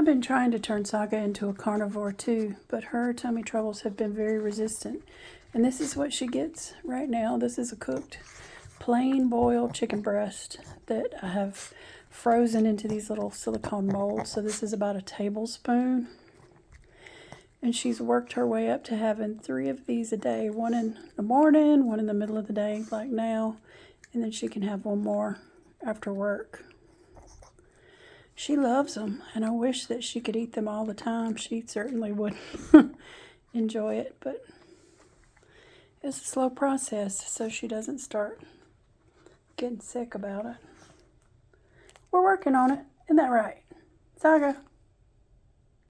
I've been trying to turn Saga into a carnivore too, but her tummy troubles have been very resistant. And this is what she gets right now. This is a cooked, plain boiled chicken breast that I have frozen into these little silicone molds. So this is about a tablespoon. And she's worked her way up to having 3 of these a day. One in the morning, one in the middle of the day, like now. And then she can have one more after work. She loves them, and I wish that she could eat them all the time. She certainly would enjoy it, but it's a slow process, so she doesn't start getting sick about it. We're working on it. Isn't that right? Saga?